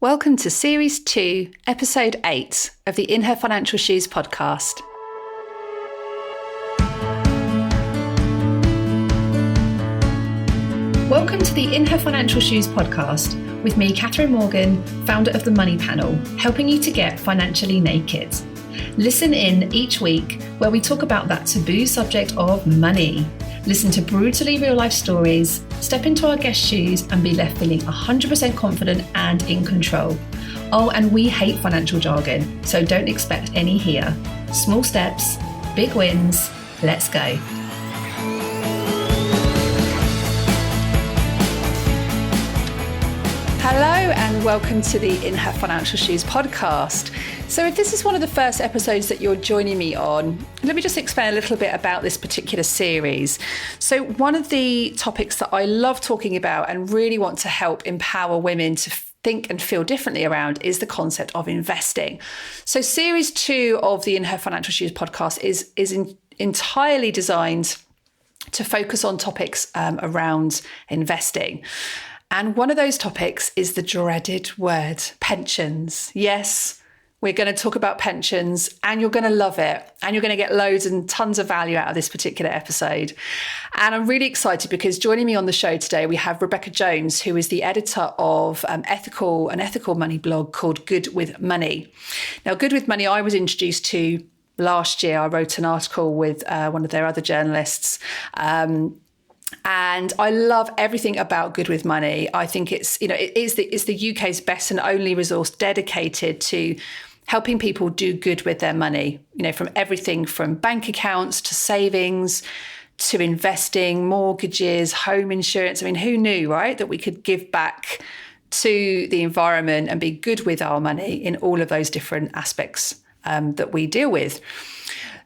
Welcome to Series 2, Episode 8 of the In Her Financial Shoes podcast. Welcome to the In Her Financial Shoes podcast with me, Catherine Morgan, founder of The Money Panel, helping you to get financially naked. Listen in each week where we talk about that taboo subject of money. Listen to brutally real-life stories, step into our guest shoes and be left feeling 100% confident and in control. Oh, and we hate financial jargon, so don't expect any here. Small steps, big wins, let's go. Hello and welcome to the In Her Financial Shoes podcast. So if this is one of the first episodes that you're joining me on, let me just explain a little bit about this particular series. So one of the topics that I love talking about and really want to help empower women to think and feel differently around is the concept of investing. So series 2 of the In Her Financial Shoes podcast is entirely designed to focus on topics around investing. And one of those topics is the dreaded word pensions. Yes, we're going to talk about pensions and you're going to love it. And you're going to get loads and tons of value out of this particular episode. And I'm really excited because joining me on the show today, we have Rebecca Jones, who is the editor of an ethical money blog called Good with Money. Now, Good with Money, I was introduced to last year. I wrote an article with one of their other journalists. And I love everything about Good with Money. I think it's the UK's best and only resource dedicated to helping people do good with their money, from everything from bank accounts to savings to investing, mortgages, home insurance. I mean, who knew, right, that we could give back to the environment and be good with our money in all of those different aspects that we deal with.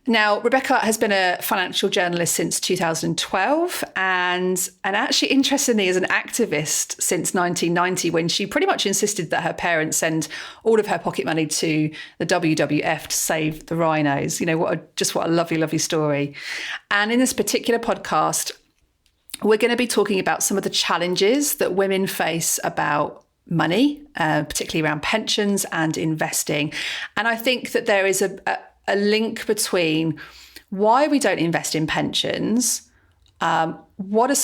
Now, Rebecca has been a financial journalist since 2012 and actually, interestingly, as an activist since 1990, when she pretty much insisted that her parents send all of her pocket money to the WWF to save the rhinos. What a lovely, lovely story. And in this particular podcast, we're going to be talking about some of the challenges that women face about money, particularly around pensions and investing. And I think that there is a link between why we don't invest in pensions, what are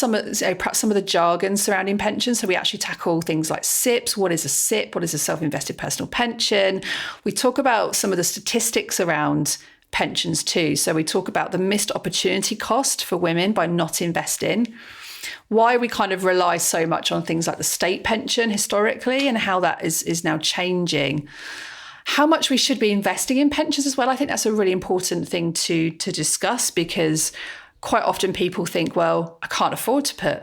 perhaps some of the jargon surrounding pensions. So we actually tackle things like SIPs. What is a SIP? What is a self-invested personal pension? We talk about some of the statistics around pensions too. So we talk about the missed opportunity cost for women by not investing, why we kind of rely so much on things like the state pension historically and how that is now changing. How much we should be investing in pensions as well. I think that's a really important thing to discuss because quite often people think, well, I can't afford to put,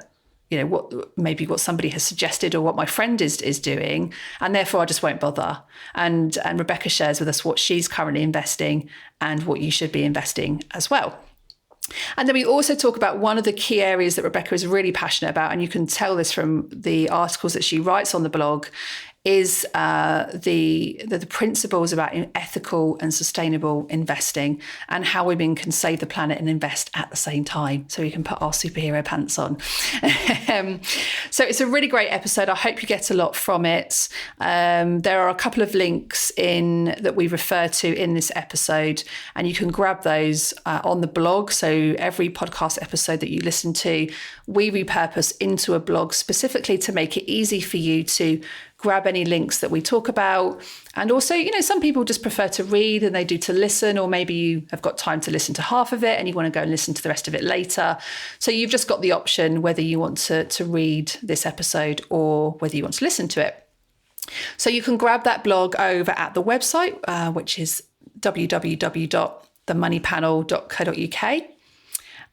what somebody has suggested or what my friend is doing, and therefore I just won't bother. And Rebecca shares with us what she's currently investing and what you should be investing as well. And then we also talk about one of the key areas that Rebecca is really passionate about, and you can tell this from the articles that she writes on the blog, is the principles about ethical and sustainable investing and how women can save the planet and invest at the same time so we can put our superhero pants on. So it's a really great episode. I hope you get a lot from it. There are a couple of links that we refer to in this episode, and you can grab those on the blog. So every podcast episode that you listen to, we repurpose into a blog specifically to make it easy for you to grab any links that we talk about. And also, some people just prefer to read than they do to listen, or maybe you have got time to listen to half of it and you want to go and listen to the rest of it later. So you've just got the option whether you want to read this episode or whether you want to listen to it. So you can grab that blog over at the website, which is www.themoneypanel.co.uk.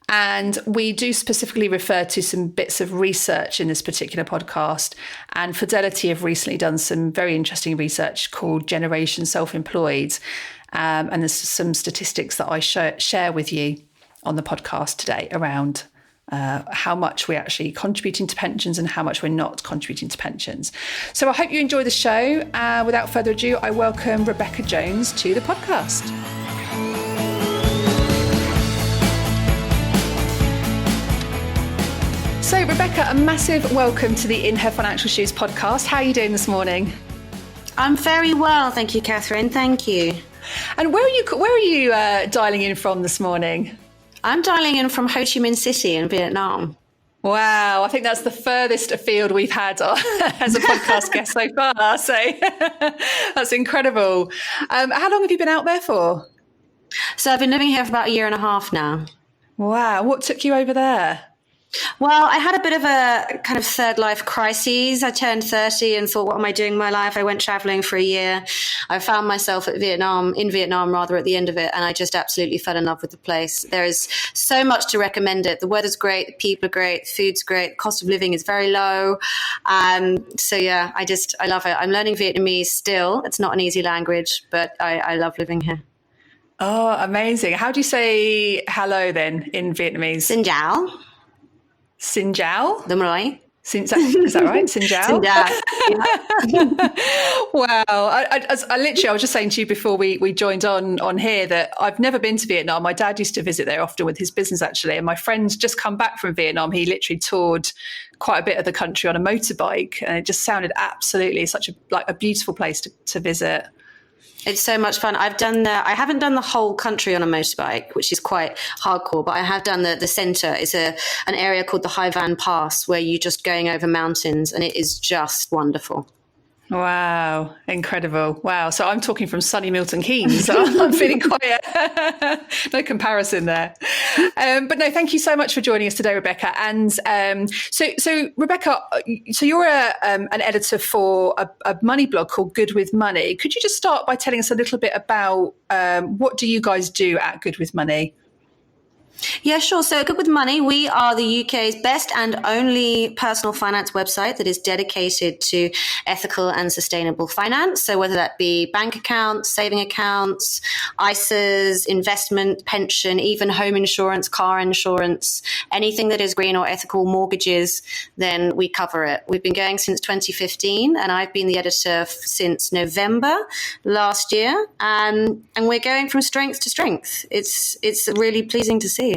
And we do specifically refer to some bits of research in this particular podcast. And Fidelity have recently done some very interesting research called Generation Self-Employed. And there's some statistics that I share with you on the podcast today around how much we're actually contributing to pensions and how much we're not contributing to pensions. So I hope you enjoy the show. Without further ado, I welcome Rebecca Jones to the podcast. So Rebecca, a massive welcome to the In Her Financial Shoes podcast. How are you doing this morning? I'm very well, thank you, Catherine. Thank you. And where are you dialing in from this morning? I'm dialing in from Ho Chi Minh City in Vietnam. Wow, I think that's the furthest afield we've had as a podcast guest so far. So that's incredible. How long have you been out there for? So I've been living here for about 1.5 years now. Wow, what took you over there? Well, I had a bit of a kind of third life crisis. I turned 30 and thought, what am I doing in my life? I went traveling for a year. I found myself in Vietnam at the end of it. And I just absolutely fell in love with the place. There is so much to recommend it. The weather's great. The people are great. The food's great. The cost of living is very low. So yeah, I love it. I'm learning Vietnamese still. It's not an easy language, but I love living here. Oh, amazing. How do you say hello then in Vietnamese? Xin chào. Xin chào? Đúng rồi. Is that right? Xin chào? Xin chào. Wow. I was just saying to you before we joined on here that I've never been to Vietnam. My dad used to visit there often with his business, actually. And my friend's just come back from Vietnam. He literally toured quite a bit of the country on a motorbike. And it just sounded absolutely such a beautiful place to visit. It's so much fun. I haven't done the whole country on a motorbike, which is quite hardcore, but I have done the center. It's an area called the Hai Van Pass where you're just going over mountains, and it is just wonderful. Wow, incredible. Wow. So I'm talking from sunny Milton Keynes. So I'm feeling quite no comparison there. But no, thank you so much for joining us today, Rebecca. And so Rebecca, so you're an editor for a money blog called Good with Money. Could you just start by telling us a little bit about what do you guys do at Good with Money? Yeah, sure. So Good with Money, we are the UK's best and only personal finance website that is dedicated to ethical and sustainable finance. So whether that be bank accounts, saving accounts, ISAs, investment, pension, even home insurance, car insurance, anything that is green or ethical, mortgages, then we cover it. We've been going since 2015 and I've been the editor since November last year. And we're going from strength to strength. It's really pleasing to see.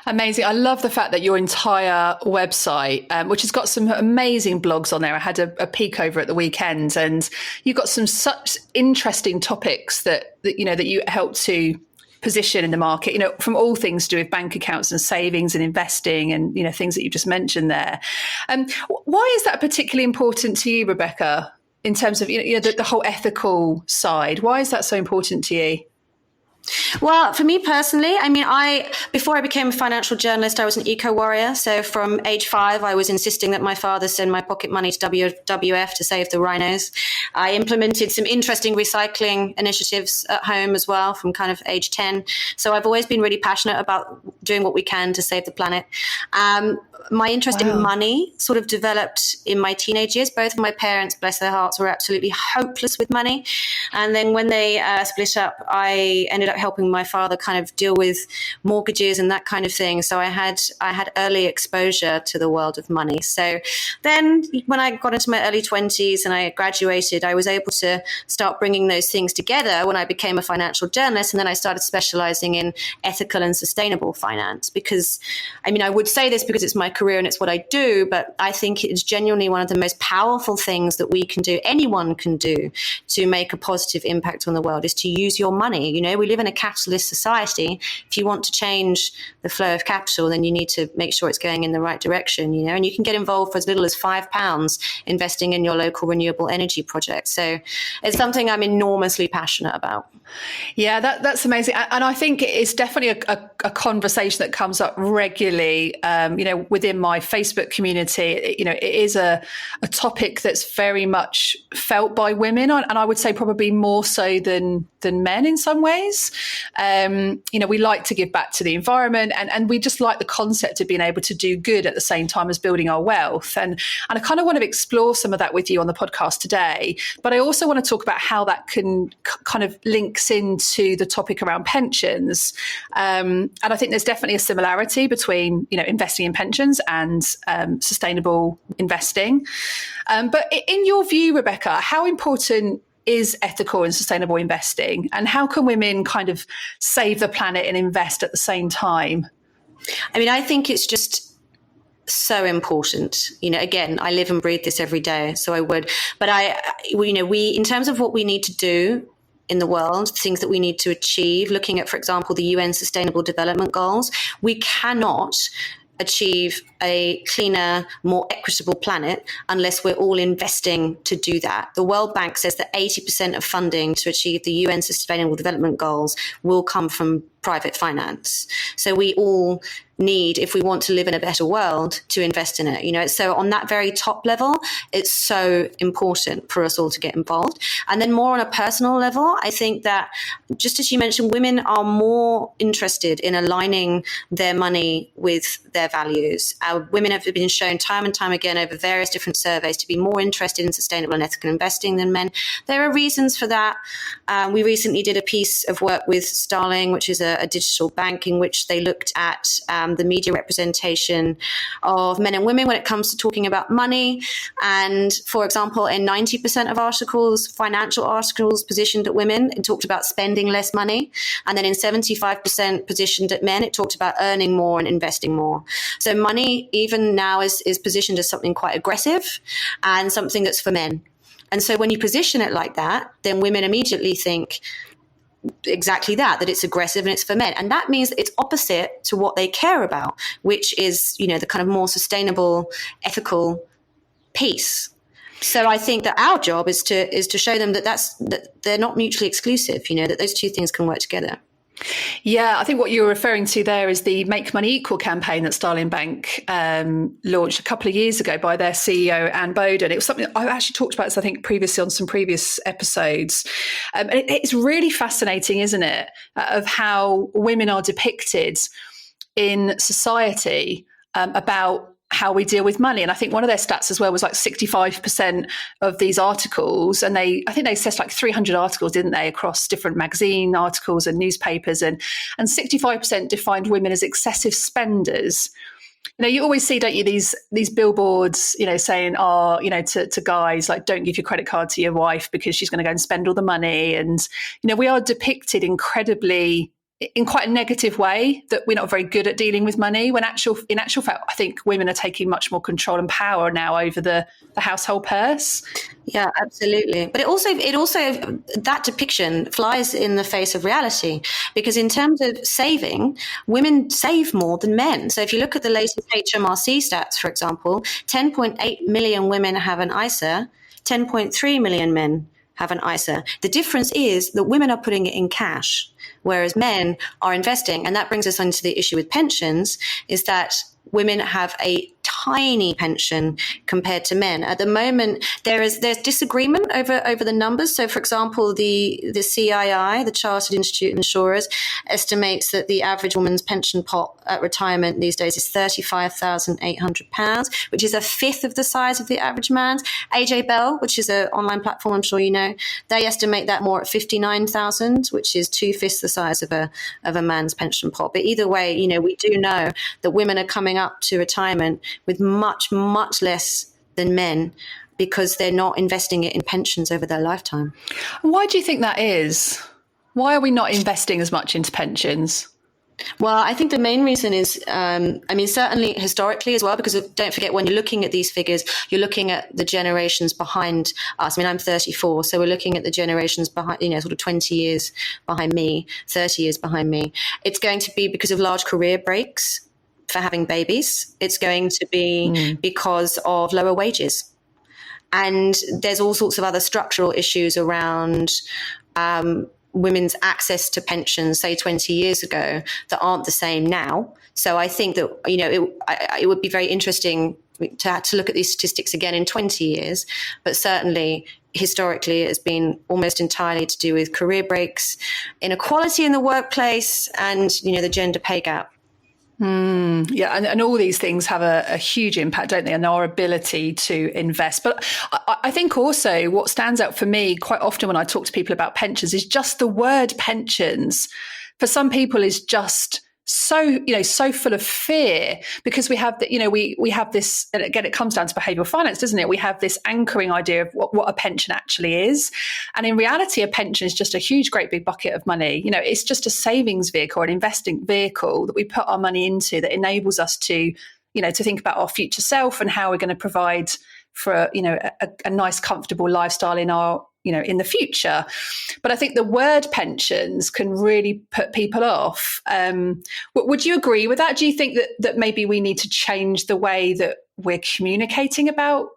Amazing. I love the fact that your entire website, which has got some amazing blogs on there. I had a peek over at the weekend and you've got some such interesting topics that you help to position in the market, from all things to do with bank accounts and savings and investing and, things that you just mentioned there. Why is that particularly important to you, Rebecca, in terms of, the whole ethical side? Why is that so important to you? Well, for me personally, before I became a financial journalist, I was an eco warrior. So from age 5, I was insisting that my father send my pocket money to WWF to save the rhinos. I implemented some interesting recycling initiatives at home as well from kind of age 10. So I've always been really passionate about doing what we can to save the planet. My interest in money sort of developed in my teenage years. Both of my parents, bless their hearts, were absolutely hopeless with money. And then when they split up, I ended up helping my father kind of deal with mortgages and that kind of thing. So I had early exposure to the world of money. So then when I got into my early 20s and I graduated, I was able to start bringing those things together when I became a financial journalist. And then I started specializing in ethical and sustainable finance because, I would say this because it's my career and it's what I do, but I think it's genuinely one of the most powerful things that we can do, anyone can do to make a positive impact on the world is to use your money. We live in a capitalist society. If you want to change the flow of capital, then you need to make sure it's going in the right direction, and you can get involved for as little as £5 investing in your local renewable energy project. So it's something I'm enormously passionate about. Yeah, that's amazing. And I think it's definitely a conversation that comes up regularly, within my Facebook community. It is a topic that's very much felt by women, and I would say probably more so than men in some ways. We like to give back to the environment and we just like the concept of being able to do good at the same time as building our wealth. And I kind of want to explore some of that with you on the podcast today. But I also want to talk about how that can kind of links into the topic around pensions. And I think there's definitely a similarity between, investing in pensions and sustainable investing. But in your view, Rebecca, how important is ethical and sustainable investing? And how can women kind of save the planet and invest at the same time? I think it's just so important. Again, I live and breathe this every day, so I would. But we, in terms of what we need to do in the world, things that we need to achieve, looking at, for example, the UN Sustainable Development Goals, we cannot achieve a cleaner, more equitable planet unless we're all investing to do that. The World Bank says that 80% of funding to achieve the UN Sustainable Development Goals will come from private finance. So we all need, if we want to live in a better world, to invest in it. So on that very top level, it's so important for us all to get involved. And then more on a personal level, I think that, just as you mentioned, women are more interested in aligning their money with their values. Women have been shown time and time again over various different surveys to be more interested in sustainable and ethical investing than men. There are reasons for that. We recently did a piece of work with Starling, which is a digital bank, in which they looked at the media representation of men and women when it comes to talking about money. And for example, in 90% of articles, financial articles positioned at women, it talked about spending less money. And then in 75% positioned at men, it talked about earning more and investing more. So money, even now, is positioned as something quite aggressive and something that's for men. And so when you position it like that, then women immediately think exactly that it's aggressive and it's for men. And that means that it's opposite to what they care about, which is, the kind of more sustainable, ethical piece. So I think that our job is to show them that they're not mutually exclusive, that those two things can work together. Yeah, I think what you're referring to there is the Make Money Equal campaign that Starling Bank launched a couple of years ago by their CEO, Anne Bowden. It was something I've actually talked about, I think, previously on some previous episodes. It's really fascinating, isn't it, of how women are depicted in society about how we deal with money. And I think one of their stats as well was like 65% of these articles, and I think they assessed like 300 articles, didn't they, across different magazine articles and newspapers, and 65% defined women as excessive spenders. You always see, don't you, these billboards, saying, to guys, like, don't give your credit card to your wife because she's going to go and spend all the money. And, we are depicted incredibly in quite a negative way, that we're not very good at dealing with money, when in actual fact, I think women are taking much more control and power now over the household purse. Yeah, absolutely. But it also that depiction flies in the face of reality, because in terms of saving, women save more than men. So if you look at the latest HMRC stats, for example, 10.8 million women have an ISA, 10.3 million men have an ISA. The difference is that women are putting it in cash, whereas men are investing. And that brings us on to the issue with pensions, is that women have a tiny pension compared to men. At the moment, there's disagreement over the numbers. So, for example, the CII, the Chartered Institute of Insurers, estimates that the average woman's pension pot at retirement these days is £35,800, which is a fifth of the size of the average man's. AJ Bell, which is an online platform, I'm sure you know, they estimate that more at 59,000, which is 2/5 the size of a man's pension pot. But either way, we do know that women are coming up to retirement with much, much less than men, because they're not investing it in pensions over their lifetime. Why do you think that is? Why are we not investing as much into pensions? Well, I think the main reason is, certainly historically as well, because don't forget, when you're looking at these figures, you're looking at the generations behind us. I'm 34, so we're looking at the generations behind, sort of 20 years behind me, 30 years behind me. It's going to be because of large career breaks for having babies. It's going to be because of lower wages. And there's all sorts of other structural issues around women's access to pensions, say 20 years ago, that aren't the same now. So I think that, it would be very interesting to look at these statistics again in 20 years. But certainly, historically, it has been almost entirely to do with career breaks, inequality in the workplace, and, the gender pay gap. Yeah, and all these things have a huge impact, don't they, on our ability to invest. But I think also what stands out for me quite often when I talk to people about pensions is just the word pensions. For some people is just so full of fear, because we have we have this, and again, it comes down to behavioral finance, doesn't it? We have this anchoring idea of what a pension actually is. And in reality, a pension is just a huge, great big bucket of money. It's just a savings vehicle, an investing vehicle that we put our money into that enables us to to think about our future self and how we're going to provide for, a nice, comfortable lifestyle in our, in the future. But I think the word pensions can really put people off. Would you agree with that? Do you think that maybe we need to change the way that we're communicating about,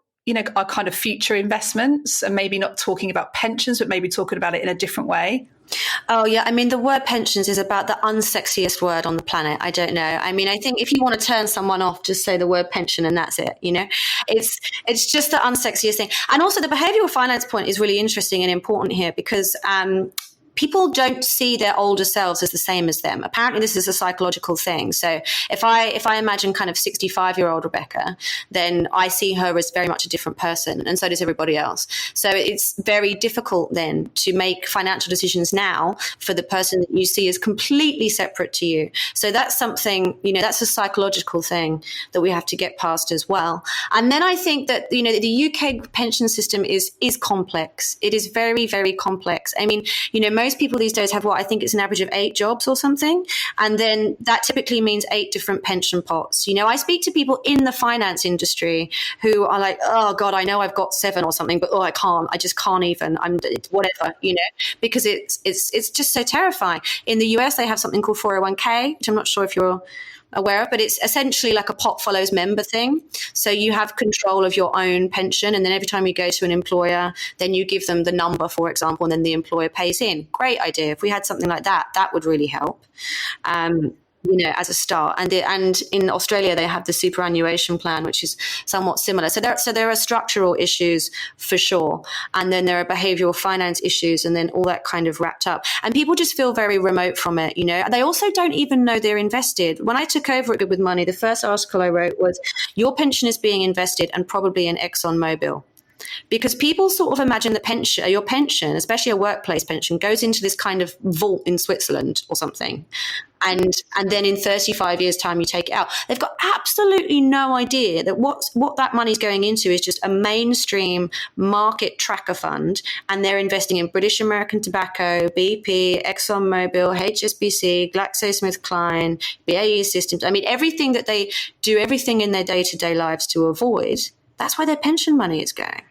our kind of future investments, and maybe not talking about pensions, but maybe talking about it in a different way? Oh, yeah. I mean, the word pensions is about the unsexiest word on the planet. I don't know. I mean, I think if you want to turn someone off, just say the word pension and that's it. It's just the unsexiest thing. And also the behavioral finance point is really interesting and important here because people don't see their older selves as the same as them. Apparently, this is a psychological thing. So if I imagine kind of 65-year-old Rebecca, then I see her as very much a different person, and so does everybody else. So it's very difficult then to make financial decisions now for the person that you see as completely separate to you. So that's something, that's a psychological thing that we have to get past as well. And then I think that, the UK pension system is complex. It is very, very complex. I mean, most people these days have what I think is an average of 8 jobs or something. And then that typically means 8 different pension pots. I speak to people in the finance industry who are like, oh God, I know I've got 7 or something, but I just can't even, whatever, because it's just so terrifying. In the US, they have something called 401k, which I'm not sure if you're aware of, but it's essentially like a pot follows member thing. So you have control of your own pension, and then every time you go to an employer, then you give them the number, for example, and then the employer pays in. Great idea. If we had something like that, that would really help. As a start. And in Australia, they have the superannuation plan, which is somewhat similar. So there are structural issues for sure. And then there are behavioral finance issues, and then all that kind of wrapped up. And people just feel very remote from it. They also don't even know they're invested. When I took over at Good With Money, the first article I wrote was, your pension is being invested and probably in ExxonMobil. Because people sort of imagine your pension, especially a workplace pension, goes into this kind of vault in Switzerland or something. And then in 35 years' time, you take it out. They've got absolutely no idea that what that money's going into is just a mainstream market tracker fund. And they're investing in British American Tobacco, BP, ExxonMobil, HSBC, GlaxoSmithKline, BAE Systems. I mean, everything that they do, everything in their day-to-day lives to avoid, that's where their pension money is going.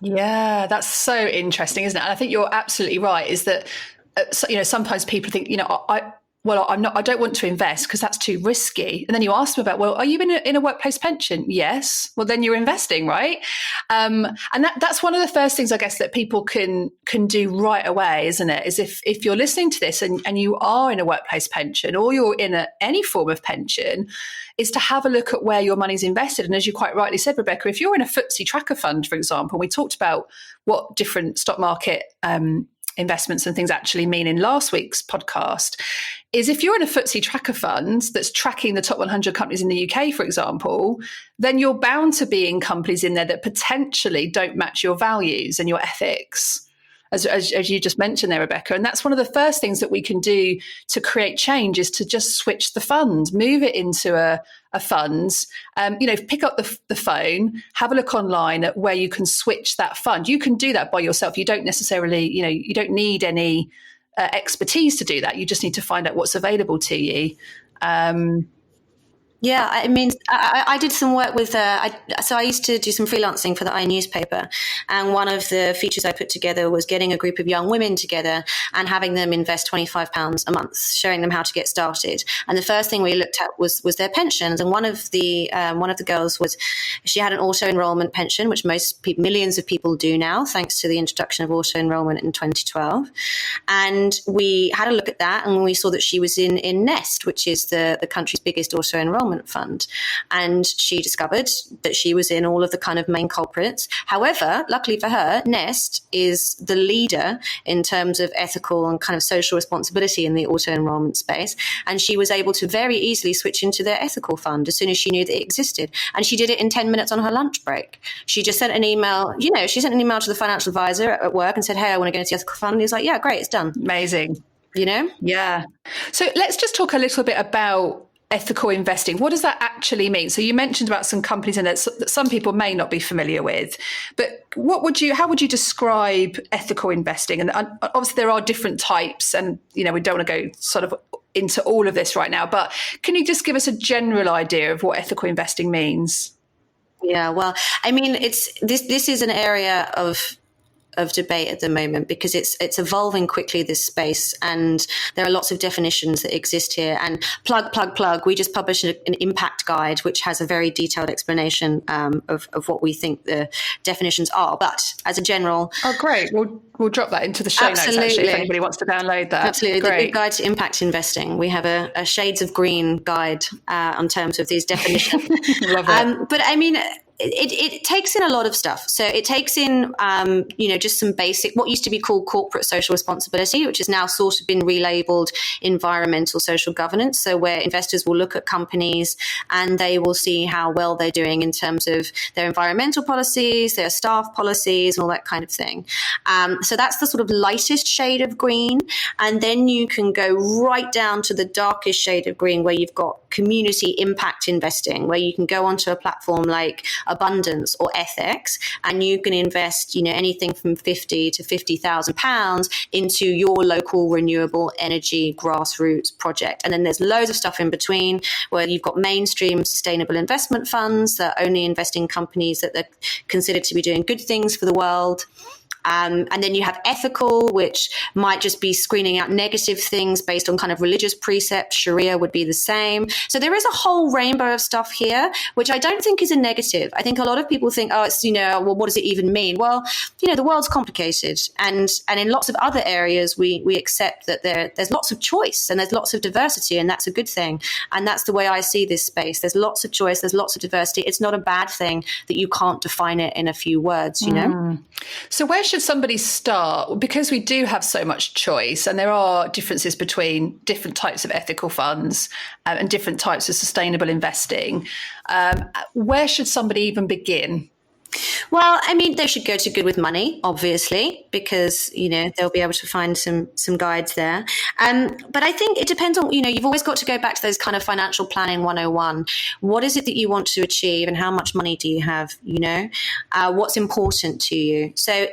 Yeah, that's so interesting, isn't it? And I think you're absolutely right, is that, sometimes people think, I don't want to invest because that's too risky. And then you ask them about, well, are you in a workplace pension? Yes. Well, then you're investing, right? And that's one of the first things, I guess, that people can do right away, isn't it? Is if you're listening to this and you are in a workplace pension, or you're in any form of pension, is to have a look at where your money's invested. And as you quite rightly said, Rebecca, if you're in a FTSE tracker fund, for example, we talked about what different stock market investments and things actually mean in last week's podcast, is if you're in a FTSE tracker fund that's tracking the top 100 companies in the UK, for example, then you're bound to be in companies in there that potentially don't match your values and your ethics, as you just mentioned there, Rebecca. And that's one of the first things that we can do to create change, is to just switch the fund, move it into a fund, pick up the phone, have a look online at where you can switch that fund. You can do that by yourself. You don't necessarily, you don't need any expertise to do that. You just need to find out what's available to you. Yeah, I mean, I did some work with, so I used to do some freelancing for the newspaper. And one of the features I put together was getting a group of young women together and having them invest £25 a month, showing them how to get started. And the first thing we looked at was their pensions. And one of the girls she had an auto-enrollment pension, which millions of people do now, thanks to the introduction of auto-enrollment in 2012. And we had a look at that, and we saw that she was in Nest, which is the country's biggest auto-enrollment fund. And she discovered that she was in all of the kind of main culprits. However, luckily for her, Nest is the leader in terms of ethical and kind of social responsibility in the auto-enrollment space. And she was able to very easily switch into their ethical fund as soon as she knew that it existed. And she did it in 10 minutes on her lunch break. She just sent an email, to the financial advisor at work and said, hey, I want to go into the ethical fund. And he was like, yeah, great, it's done. Amazing. Yeah. So let's just talk a little bit about ethical investing. What does that actually mean? So you mentioned about some companies in it that some people may not be familiar with, but how would you describe ethical investing? And obviously there are different types, and we don't want to go sort of into all of this right now, but can you just give us a general idea of what ethical investing means? Yeah, well, I mean, this is an area of debate at the moment because it's evolving quickly, this space, and there are lots of definitions that exist here. And plug, we just published an impact guide which has a very detailed explanation of what we think the definitions are. But as a general, great, we'll drop that into the show notes actually if anybody wants to download that. Absolutely, great. The big guide to impact investing. We have a shades of green guide on terms of these definitions. Love it. But I mean, it takes in a lot of stuff. So it takes in, just some basic, what used to be called corporate social responsibility, which has now sort of been relabeled environmental social governance. So where investors will look at companies and they will see how well they're doing in terms of their environmental policies, their staff policies, and all that kind of thing. So that's the sort of lightest shade of green. And then you can go right down to the darkest shade of green where you've got community impact investing, where you can go onto a platform like Abundance or Ethics, and you can invest, anything from £50 to £50,000 into your local renewable energy grassroots project. And then there's loads of stuff in between where you've got mainstream sustainable investment funds that only invest in companies that they're considered to be doing good things for the world. And then you have ethical, which might just be screening out negative things based on kind of religious precepts. Sharia would be the same. So there is a whole rainbow of stuff here, which I don't think is a negative. I think a lot of people think, it's, well, what does it even mean? Well, the world's complicated. And in lots of other areas, we accept that there's lots of choice and there's lots of diversity, and that's a good thing. And that's the way I see this space. There's lots of choice. There's lots of diversity. It's not a bad thing that you can't define it in a few words, So where should somebody start? Because we do have so much choice and there are differences between different types of ethical funds and different types of sustainable investing. Where should somebody even begin? Well, I mean, they should go to Good with Money, obviously, because, they'll be able to find some guides there. But I think it depends on, you've always got to go back to those kind of financial planning 101. What is it that you want to achieve and how much money do you have? What's important to you? So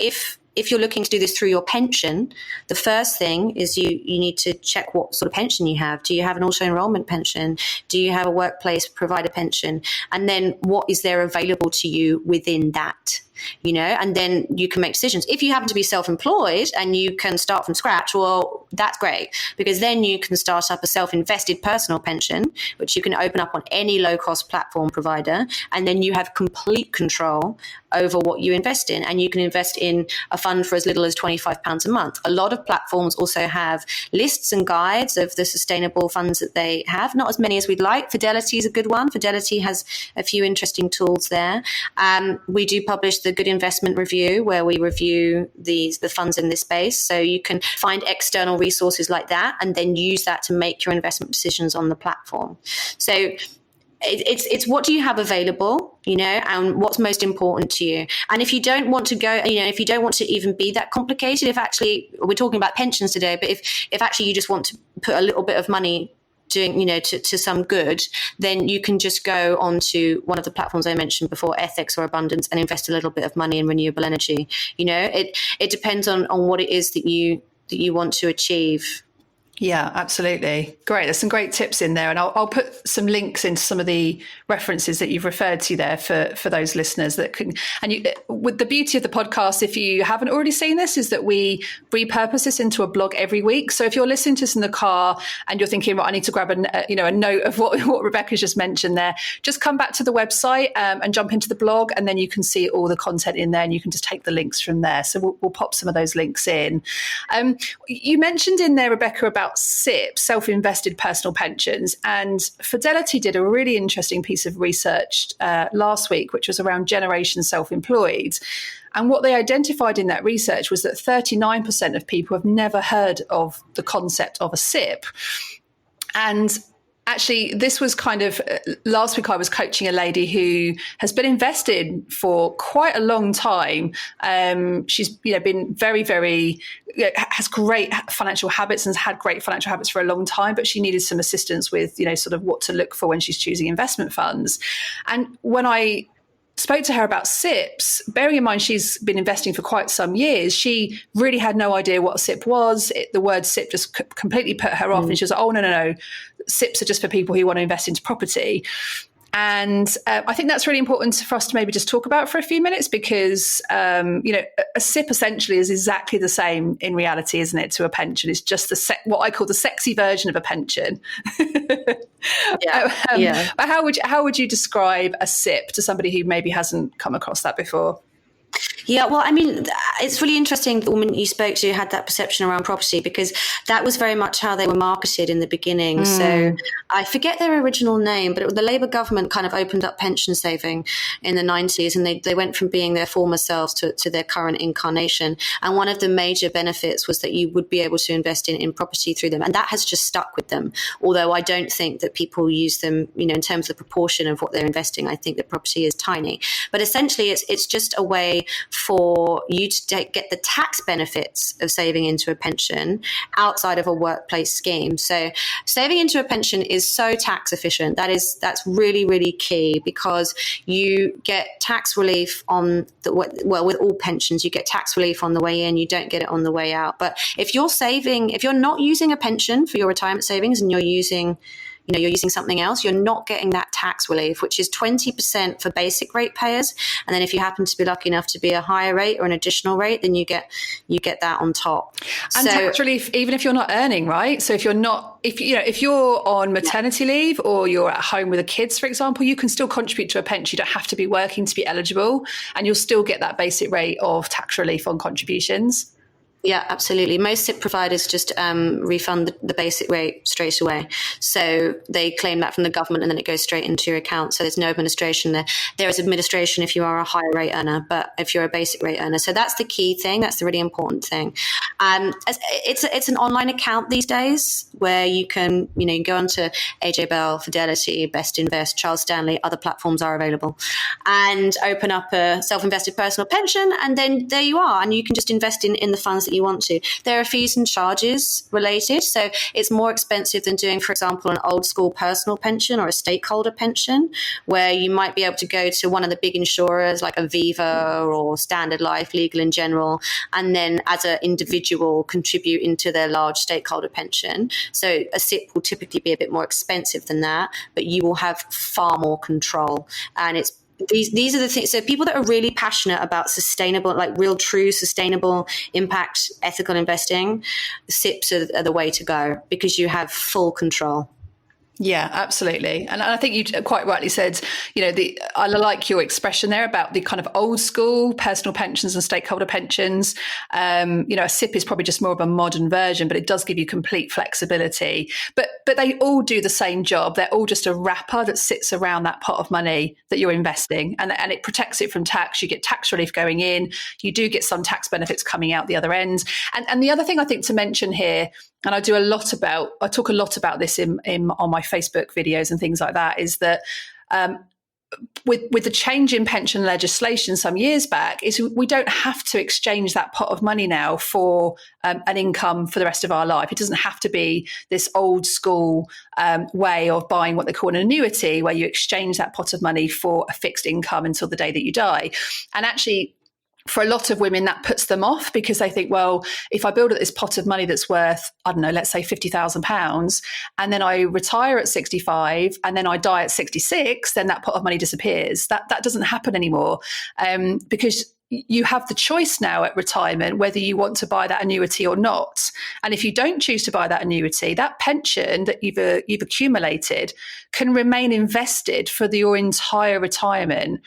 if you're looking to do this through your pension, the first thing is you need to check what sort of pension you have. Do you have an auto-enrollment pension? Do you have a workplace provider pension? And then what is there available to you within that? And then you can make decisions. If you happen to be self-employed and you can start from scratch, well, that's great, because then you can start up a self-invested personal pension, which you can open up on any low-cost platform provider. And then you have complete control over what you invest in. And you can invest in a fund for as little as £25 a month. A lot of platforms also have lists and guides of the sustainable funds that they have. Not as many as we'd like. Fidelity is a good one. Fidelity has a few interesting tools there. We do publish the Good Investment Review, where we review the funds in this space. So you can find external resources like that and then use that to make your investment decisions on the platform. So it's what do you have available, and what's most important to you. And if you don't want to go, if you don't want to even be that complicated, if actually we're talking about pensions today, but if actually you just want to put a little bit of money doing, to some good, then you can just go onto one of the platforms I mentioned before, Ethics or Abundance, and invest a little bit of money in renewable energy. It depends on what it is that you want to achieve. Yeah, absolutely. Great. There's some great tips in there. And I'll put some links into some of the references that you've referred to there for those listeners that can. And with the beauty of the podcast, if you haven't already seen this, is that we repurpose this into a blog every week. So if you're listening to this in the car and you're thinking, I need to grab a note of what Rebecca's just mentioned there, just come back to the website and jump into the blog, and then you can see all the content in there and you can just take the links from there. So we'll pop some of those links in. You mentioned in there, Rebecca, about SIP, self-invested personal pensions, and Fidelity did a really interesting piece of research last week, which was around generation self-employed. And what they identified in that research was that 39% of people have never heard of the concept of a SIP. And actually, this was kind of last week I was coaching a lady who has been invested for quite a long time. She's been very, very, has great financial habits and has had great financial habits for a long time, but she needed some assistance with, sort of what to look for when she's choosing investment funds. And when I spoke to her about SIPs, bearing in mind she's been investing for quite some years, she really had no idea what a SIP was. The word SIP just completely put her off. And she was like, oh, no. SIPs are just for people who want to invest into property. And I think that's really important for us to maybe just talk about for a few minutes, because, a SIP essentially is exactly the same in reality, isn't it, to a pension? It's just what I call the sexy version of a pension. Yeah. But how would you describe a SIP to somebody who maybe hasn't come across that before? Yeah, well, I mean, it's really interesting the woman you spoke to had that perception around property, because that was very much how they were marketed in the beginning. So I forget their original name, but the Labour government kind of opened up pension saving in the 90s, and they went from being their former selves to their current incarnation. And one of the major benefits was that you would be able to invest in property through them. And that has just stuck with them. Although I don't think that people use them, in terms of the proportion of what they're investing. I think that property is tiny. But essentially, it's just a way for you to get the tax benefits of saving into a pension outside of a workplace scheme. So saving into a pension is so tax efficient. That's really, really key, because you get tax relief on with all pensions, you get tax relief on the way in, you don't get it on the way out. But if you're not using a pension for your retirement savings and you're using something else, you're not getting that tax relief, which is 20% for basic rate payers. And then if you happen to be lucky enough to be a higher rate or an additional rate, then you get that on top. And tax relief, even if you're not earning, right? So if you're on maternity leave, or you're at home with the kids, for example, you can still contribute to a pension. You don't have to be working to be eligible, and you'll still get that basic rate of tax relief on contributions. Yeah, absolutely. Most SIP providers just refund the basic rate straight away. So they claim that from the government, and then it goes straight into your account. So there's no administration there. There is administration if you are a higher rate earner, but if you're a basic rate earner. So that's the key thing. That's the really important thing. It's an online account these days where you can, go onto AJ Bell, Fidelity, Best Invest, Charles Stanley, other platforms are available, and open up a self-invested personal pension. And then there you are. And you can just invest in the funds that you want to. There are fees and charges related. So it's more expensive than doing, for example, an old school personal pension or a stakeholder pension, where you might be able to go to one of the big insurers like Aviva or Standard Life, Legal & General, and then as an individual contribute into their large stakeholder pension. So a SIP will typically be a bit more expensive than that, but you will have far more control. And it's these are the things. So people that are really passionate about sustainable, like real, true, sustainable impact, ethical investing, SIPs are the way to go, because you have full control. Yeah, absolutely. And I think you quite rightly said, I like your expression there about the kind of old school personal pensions and stakeholder pensions. A SIP is probably just more of a modern version, but it does give you complete flexibility. But they all do the same job. They're all just a wrapper that sits around that pot of money that you're investing, and it protects it from tax. You get tax relief going in. You do get some tax benefits coming out the other end. And the other thing I think to mention here, and I talk a lot about this on my Facebook videos and things like that, is that with the change in pension legislation some years back, is we don't have to exchange that pot of money now for an income for the rest of our life. It doesn't have to be this old school way of buying what they call an annuity, where you exchange that pot of money for a fixed income until the day that you die. And actually, for a lot of women, that puts them off, because they think, well, if I build up this pot of money that's worth, I don't know, let's say £50,000, and then I retire at 65 and then I die at 66, then that pot of money disappears. That doesn't happen anymore, because you have the choice now at retirement whether you want to buy that annuity or not. And if you don't choose to buy that annuity, that pension that you've accumulated can remain invested for your entire retirement.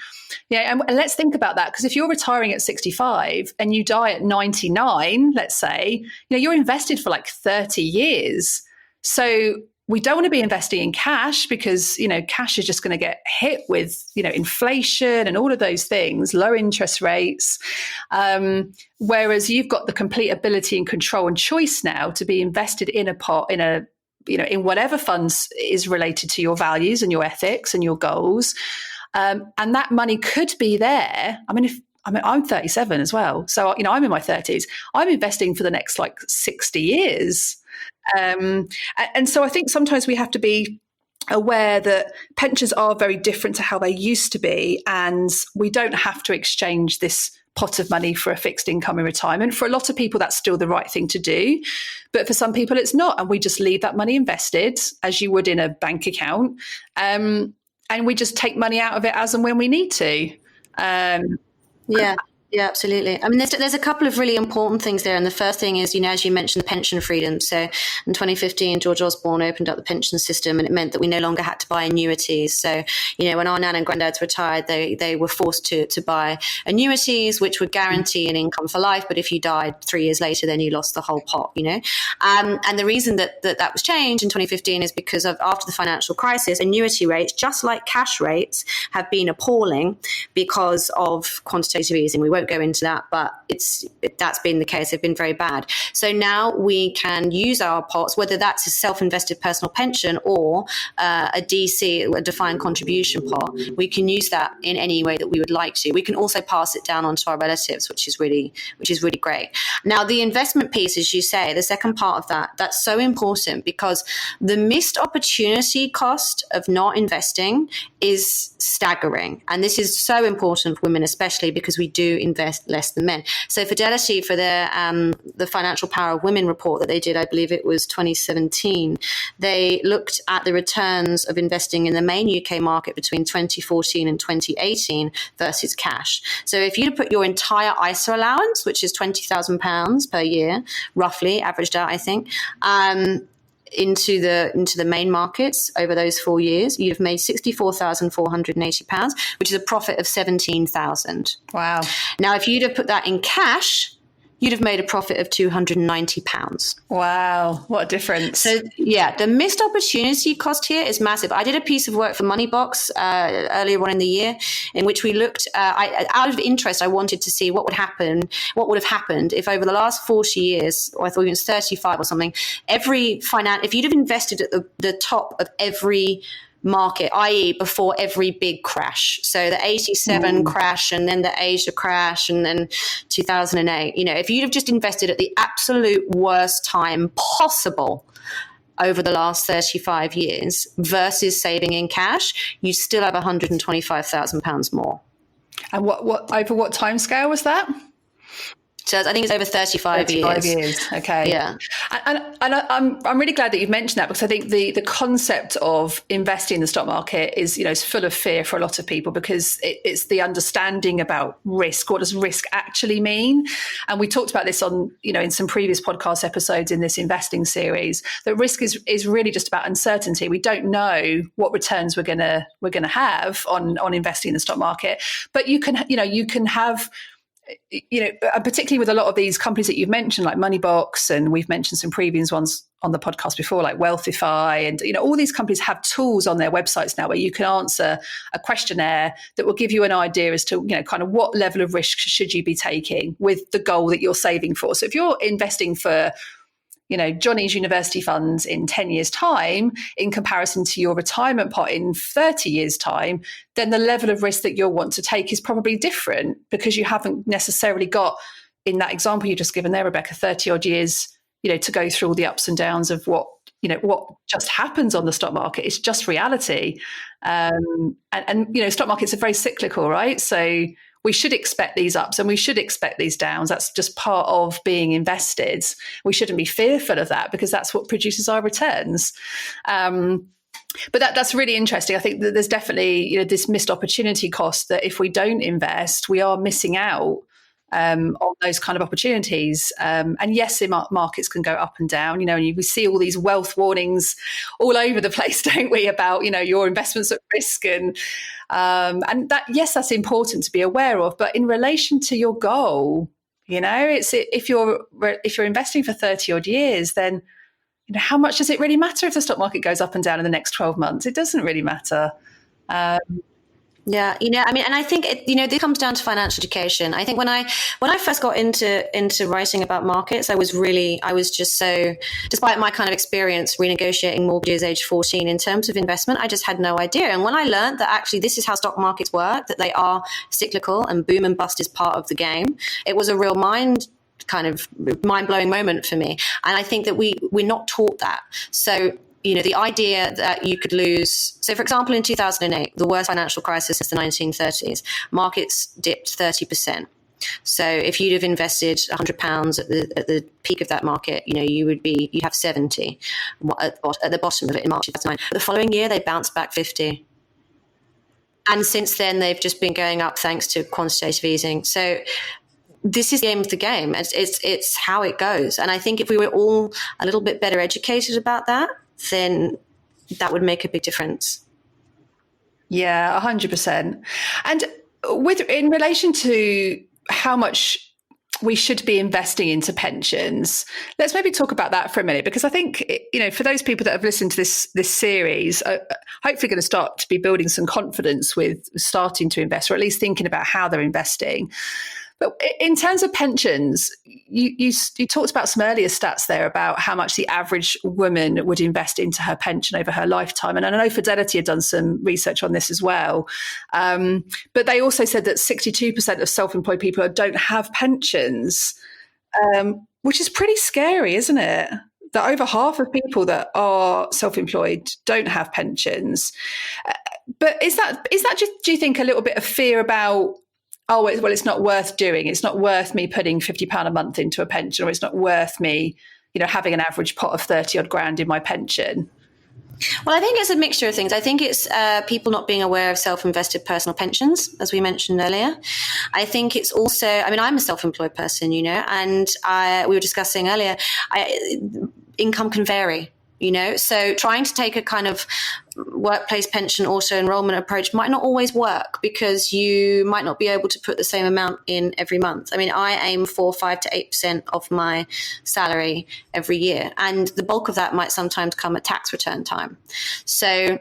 Yeah, and let's think about that, because if you're retiring at 65 and you die at 99, let's say, you're invested for like 30 years. So we don't want to be investing in cash, because, cash is just going to get hit with, inflation and all of those things, low interest rates. Whereas you've got the complete ability and control and choice now to be invested in a pot, in whatever funds is related to your values and your ethics and your goals. And that money could be there. I'm 37 as well. So, I'm in my 30s. I'm investing for the next 60 years. And so I think sometimes we have to be aware that pensions are very different to how they used to be, and we don't have to exchange this pot of money for a fixed income in retirement. For a lot of people, that's still the right thing to do. But for some people, it's not. And we just leave that money invested as you would in a bank account. And we just take money out of it as and when we need to. Yeah, absolutely. I mean, there's a couple of really important things there. And the first thing is, as you mentioned, the pension freedom. So in 2015, George Osborne opened up the pension system, and it meant that we no longer had to buy annuities. So, when our nan and granddads retired, they were forced to buy annuities, which would guarantee an income for life. But if you died 3 years later, then you lost the whole pot, And the reason that was changed in 2015 is because after the financial crisis, annuity rates, just like cash rates, have been appalling because of quantitative easing. We won't go into that, but that's been the case. They've been very bad. So now we can use our pots, whether that's a self-invested personal pension or a DC, a defined contribution pot. We can use that in any way that we would like to. We can also pass it down onto our relatives, which is really great. Now, the investment piece, as you say, the second part of that's so important, because the missed opportunity cost of not investing is staggering. And this is so important for women, especially because we do invest less than men. So Fidelity, for their the Financial Power of Women report that they did, I believe it was 2017, they looked at the returns of investing in the main UK market between 2014 and 2018 versus cash. So if you put your entire ISA allowance, which is £20,000 per year, roughly averaged out, I think, into the main markets over those 4 years, you've made £64,480, which is a profit of 17,000. Wow. Now, if you'd have put that in cash, you'd have made a profit of £290. Wow, what a difference. So, yeah, the missed opportunity cost here is massive. I did a piece of work for Moneybox earlier on in the year, in which we looked, out of interest, I wanted to see what would have happened if over the last 40 years, or I thought it was 35 or something, if you'd have invested at the top of every market, i.e. before every big crash. So the 87 crash, and then the Asia crash, and then 2008. If you'd have just invested at the absolute worst time possible over the last 35 years versus saving in cash, you still have £125,000 more. And what over what time scale was that? So I think it's over 35 years. Okay. Yeah. And I'm really glad that you've mentioned that, because I think the concept of investing in the stock market is full of fear for a lot of people, because it's the understanding about risk. What does risk actually mean? And we talked about this on in some previous podcast episodes in this investing series, that risk is really just about uncertainty. We don't know what returns we're gonna have on investing in the stock market, but you can have, particularly with a lot of these companies that you've mentioned, like Moneybox, and we've mentioned some previous ones on the podcast before, like Wealthify, and all these companies have tools on their websites now where you can answer a questionnaire that will give you an idea as to kind of what level of risk should you be taking with the goal that you're saving for. So if you're investing for Johnny's university funds in 10 years' time in comparison to your retirement pot in 30 years' time, then the level of risk that you'll want to take is probably different, because you haven't necessarily got, in that example you just given there, Rebecca, 30 odd years, to go through all the ups and downs of what just happens on the stock market. It's just reality. And stock markets are very cyclical, right? So we should expect these ups and we should expect these downs. That's just part of being invested. We shouldn't be fearful of that, because that's what produces our returns. But that's really interesting. I think that there's definitely this missed opportunity cost, that if we don't invest, we are missing out on those kind of opportunities. And yes, the markets can go up and down, and we see all these wealth warnings all over the place, don't we, about, your investments at risk. And that, yes, that's important to be aware of. But in relation to your goal, it's if you're investing for 30 odd years, then, how much does it really matter if the stock market goes up and down in the next 12 months? It doesn't really matter. Yeah, and I think this comes down to financial education. I think when I first got into writing about markets, I was just so, despite my kind of experience renegotiating mortgages age 14 in terms of investment, I just had no idea. And when I learned that actually this is how stock markets work, that they are cyclical and boom and bust is part of the game, it was a real mind-blowing moment for me. And I think that we're not taught that. So the idea that you could lose. So, for example, in 2008, the worst financial crisis since the 1930s, markets dipped 30%. So if you'd have invested £100 at the peak of that market, you'd have 70 at the bottom of it in March 2009. But the following year, they bounced back 50. And since then, they've just been going up thanks to quantitative easing. So this is the aim of the game. It's how it goes. And I think if we were all a little bit better educated about that, then that would make a big difference. Yeah, 100%. And in relation to how much we should be investing into pensions, let's maybe talk about that for a minute, because I think, for those people that have listened to this series, hopefully going to start to be building some confidence with starting to invest, or at least thinking about how they're investing. But in terms of pensions, you talked about some earlier stats there about how much the average woman would invest into her pension over her lifetime. And I know Fidelity had done some research on this as well. But they also said that 62% of self-employed people don't have pensions, which is pretty scary, isn't it? That over half of people that are self-employed don't have pensions. But is that just, do you think, a little bit of fear about, it's not worth doing. It's not worth me putting £50 a month into a pension, or it's not worth me, having an average pot of 30 odd grand in my pension? Well, I think it's a mixture of things. I think it's people not being aware of self-invested personal pensions, as we mentioned earlier. I think it's also, I'm a self-employed person, and we were discussing earlier, income can vary. So trying to take a kind of workplace pension auto enrollment approach might not always work, because you might not be able to put the same amount in every month. I aim for 5 to 8% of my salary every year, and the bulk of that might sometimes come at tax return time. So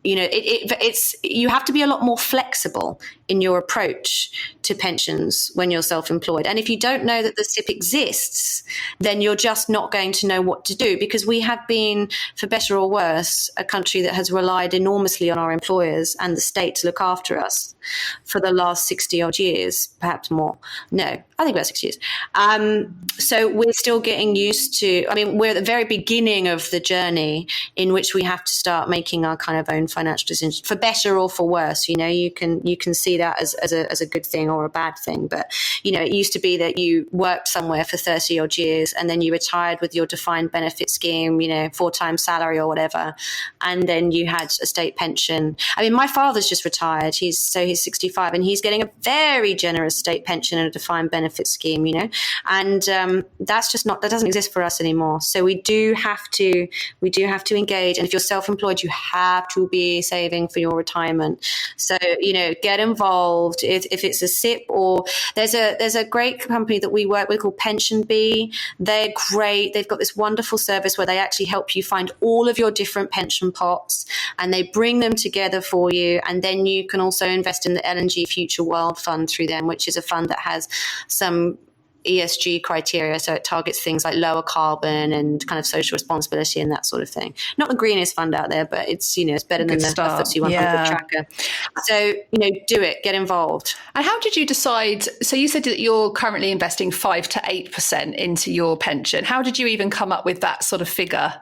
it's you have to be a lot more flexible in your approach to pensions when you're self-employed. And if you don't know that the SIP exists, then you're just not going to know what to do, because we have been, for better or worse, a country that has relied enormously on our employers and the state to look after us for the last 60 odd years, perhaps more. No, I think about 6 years. So we're still getting used to, we're at the very beginning of the journey in which we have to start making our kind of own financial decisions, for better or for worse. You can see that as a good thing or a bad thing. But, it used to be that you worked somewhere for 30 odd years and then you retired with your defined benefit scheme, 4 times salary or whatever. And then you had a state pension. My father's just retired. He's 65 and he's getting a very generous state pension and a defined benefit scheme, and that doesn't exist for us anymore. So we do have to engage. And if you're self-employed, you have to be saving for your retirement. So, get involved. If it's a SIP, or there's a great company that we work with called Pension Bee. They're great. They've got this wonderful service where they actually help you find all of your different pension pots, and they bring them together for you. And then you can also invest in the LNG Future World Fund through them, which is a fund that has some ESG criteria. So it targets things like lower carbon and kind of social responsibility and that sort of thing. Not the greenest fund out there, but it's better than the FTSE 100 tracker. So, do it, get involved. And how did you decide? So you said that you're currently investing 5 to 8% into your pension. How did you even come up with that sort of figure?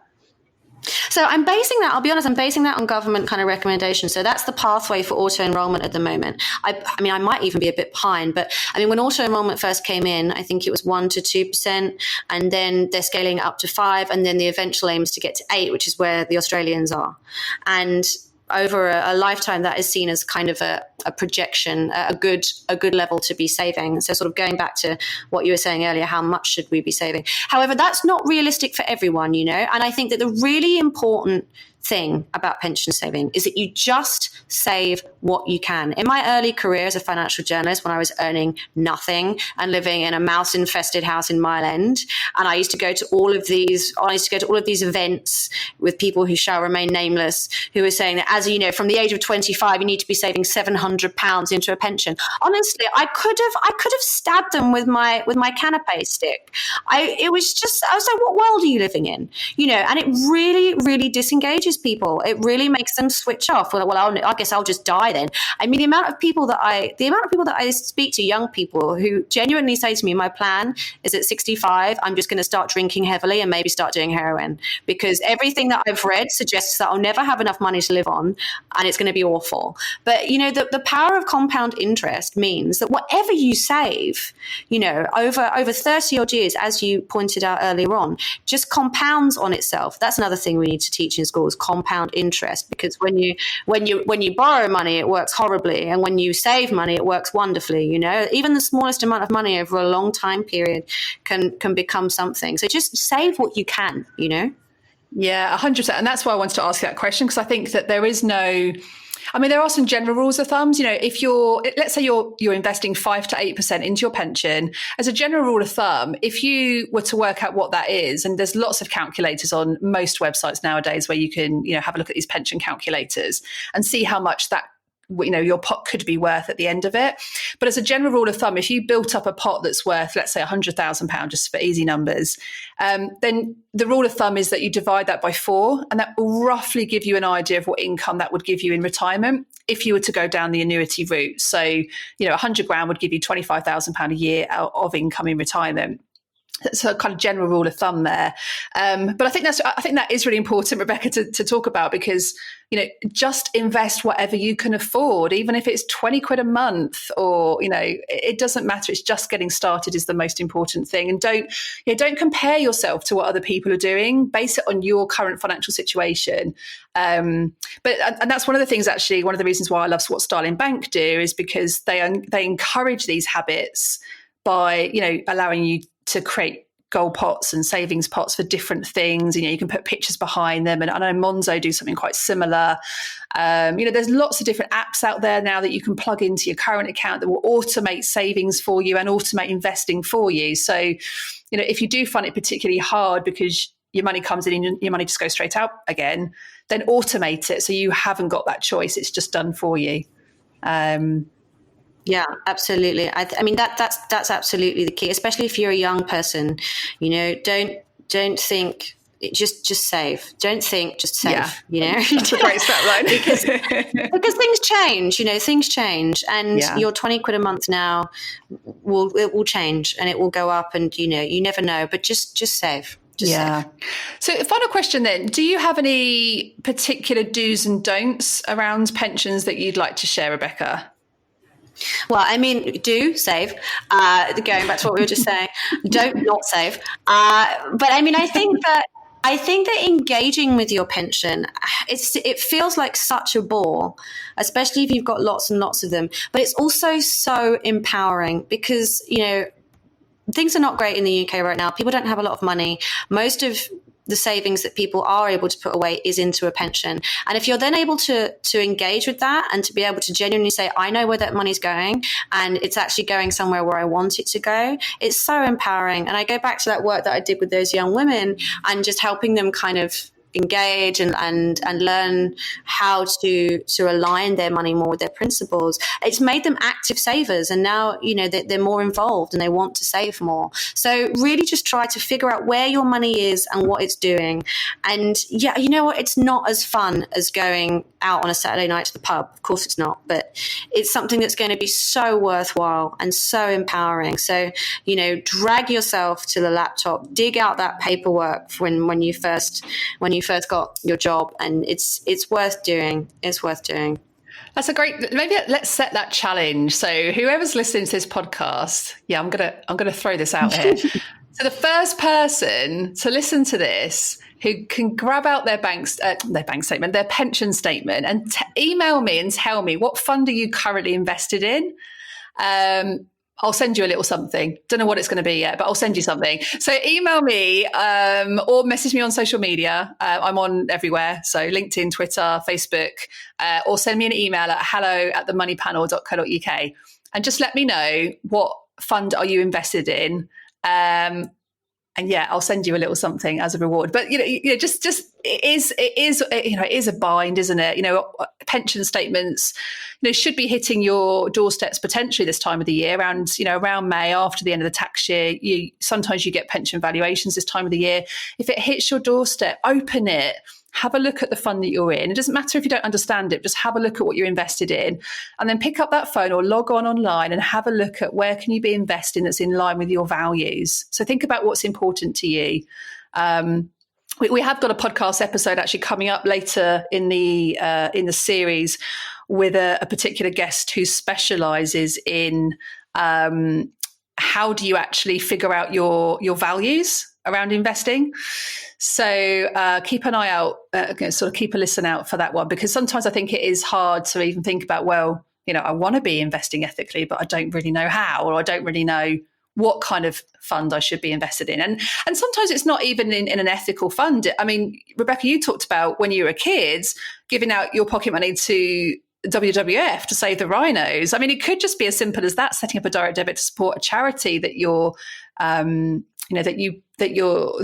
So I'll be honest, I'm basing that on government kind of recommendations. So that's the pathway for auto enrollment at the moment. I might even be a bit behind, but when auto enrollment first came in, I think it was 1 to 2%, and then they're scaling up to 5%, and then the eventual aim is to get to 8%, which is where the Australians are. And over a lifetime, that is seen as kind of a projection, a good level to be saving. So sort of going back to what you were saying earlier, how much should we be saving? However, that's not realistic for everyone, and I think that the really important thing about pension saving is that you just save what you can. In my early career as a financial journalist, when I was earning nothing and living in a mouse-infested house in Mile End, and I used to go to all of these events with people who shall remain nameless, who were saying that, as you know, from the age of 25, you need to be saving £700 into a pension. Honestly, I could have stabbed them with my canapé stick. I was like, what world are you living in? And it really, really disengages engages people. It really makes them switch off. I guess I'll just die then. I mean, the amount of people that I speak to, young people who genuinely say to me, my plan is at 65, I'm just going to start drinking heavily and maybe start doing heroin, because everything that I've read suggests that I'll never have enough money to live on and it's going to be awful. But, you know, the power of compound interest means that whatever you save, you know, over 30 odd years, as you pointed out earlier on, just compounds on itself. That's another thing we need to teach in schools: compound interest. Because when you borrow money, it works horribly, and when you save money, it works wonderfully. You know, even the smallest amount of money over a long time period can become something. So just save what you can. You know. Yeah, 100%. And that's why I wanted to ask you that question, because I think that there is no. I mean, there are some general rules of thumbs. You know, if let's say you're investing 5 to 8% into your pension, as a general rule of thumb, if you were to work out what that is, and there's lots of calculators on most websites nowadays where you can, you know, have a look at these pension calculators and see how much that, you know, your pot could be worth at the end of it. But as a general rule of thumb, if you built up a pot that's worth, let's say, £100,000, just for easy numbers, then the rule of thumb is that you divide that by 4, and that will roughly give you an idea of what income that would give you in retirement if you were to go down the annuity route. So, you know, 100 grand would give you £25,000 a year out of income in retirement. So, a kind of general rule of thumb there. But I think that is really important, Rebecca, to talk about, because, you know, just invest whatever you can afford, even if it's 20 quid a month, or, you know, it doesn't matter. It's just getting started is the most important thing. And don't compare yourself to what other people are doing. Base it on your current financial situation. And that's one of the things, actually, one of the reasons why I love what Starling Bank do, is because they encourage these habits by, you know, allowing you to create goal pots and savings pots for different things. You know, you can put pictures behind them, and I know Monzo do something quite similar. You know, there's lots of different apps out there now that you can plug into your current account that will automate savings for you and automate investing for you. So, you know, if you do find it particularly hard because your money comes in and your money just goes straight out again, then automate it so you haven't got that choice. It's just done for you. Yeah, absolutely. I mean, that's absolutely the key, especially if you're a young person. You know, don't think, just save. Don't think, just save. Yeah. You know, that's a great step line. because things change. You know, things change, and your 20 quid a month now will change, and it will go up, and, you know, you never know. But just save. Just save. So, final question then: do you have any particular do's and don'ts around pensions that you'd like to share, Rebecca? Well, I mean, do save. Going back to what we were just saying, don't not save. But I mean, I think that engaging with your pension, it feels like such a bore, especially if you've got lots and lots of them. But it's also so empowering, because, you know, things are not great in the UK right now. People don't have a lot of money. Most of the savings that people are able to put away is into a pension. And if you're then able to engage with that and to be able to genuinely say, I know where that money's going, and it's actually going somewhere where I want it to go, it's so empowering. And I go back to that work that I did with those young women and just helping them kind of engage and learn how to align their money more with their principles. It's made them active savers, and now, you know, they're more involved and they want to save more. So really just try to figure out where your money is and what it's doing. And yeah, you know what, it's not as fun as going out on a Saturday night to the pub. Of course it's not, but it's something that's going to be so worthwhile and so empowering. So, you know, drag yourself to the laptop, dig out that paperwork when you first got your job, and it's worth doing. It's worth doing. That's a great. Maybe let's set that challenge. So whoever's listening to this podcast, I'm gonna throw this out here. So the first person to listen to this who can grab out their bank statement, their pension statement, and email me and tell me, what fund are you currently invested in? I'll send you a little something. Don't know what it's going to be yet, but I'll send you something. So email me or message me on social media. I'm on everywhere. So LinkedIn, Twitter, Facebook, or send me an email at hello@themoneypanel.co.uk, and just let me know, what fund are you invested in? And yeah, I'll send you a little something as a reward. But just it is a bind, isn't it? You know, pension statements, should be hitting your doorsteps potentially this time of the year, around May, after the end of the tax year. Sometimes you get pension valuations this time of the year. If it hits your doorstep, open it. have a look at the fund that you're in. It doesn't matter if you don't understand it, just have a look at what you're invested in, and then pick up that phone or log on online and have a look at where can you be investing that's in line with your values. So think about what's important to you. We have got a podcast episode actually coming up later in the series with a particular guest who specialises in how do you actually figure out your values around investing. So keep an eye out, sort of keep a listen out for that one, because sometimes I think it is hard to even think about, well, I want to be investing ethically, but I don't really know how, or I don't really know what kind of fund I should be invested in. And sometimes it's not even in an ethical fund. I mean, Rebecca, you talked about when you were kids, giving out your pocket money to WWF to save the rhinos. I mean, it could just be as simple as that, setting up a direct debit to support a charity that you're, that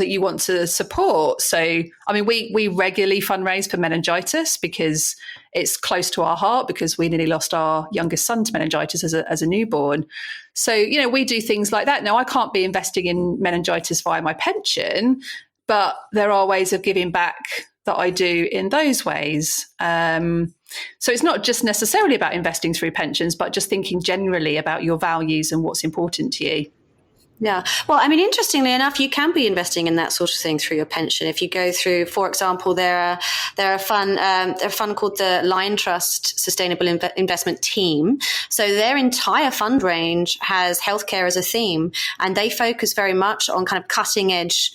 you want to support. So, I mean, we regularly fundraise for meningitis because it's close to our heart, because we nearly lost our youngest son to meningitis as a newborn. So, we do things like that. Now, I can't be investing in meningitis via my pension, but there are ways of giving back that I do in those ways. So it's not just necessarily about investing through pensions, but just thinking generally about your values and what's important to you. Yeah. Well, I mean, interestingly enough, you can be investing in that sort of thing through your pension. If you go through, for example, they're a fund called the Lion Trust Sustainable Investment Team. So their entire fund range has healthcare as a theme, and they focus very much on kind of cutting edge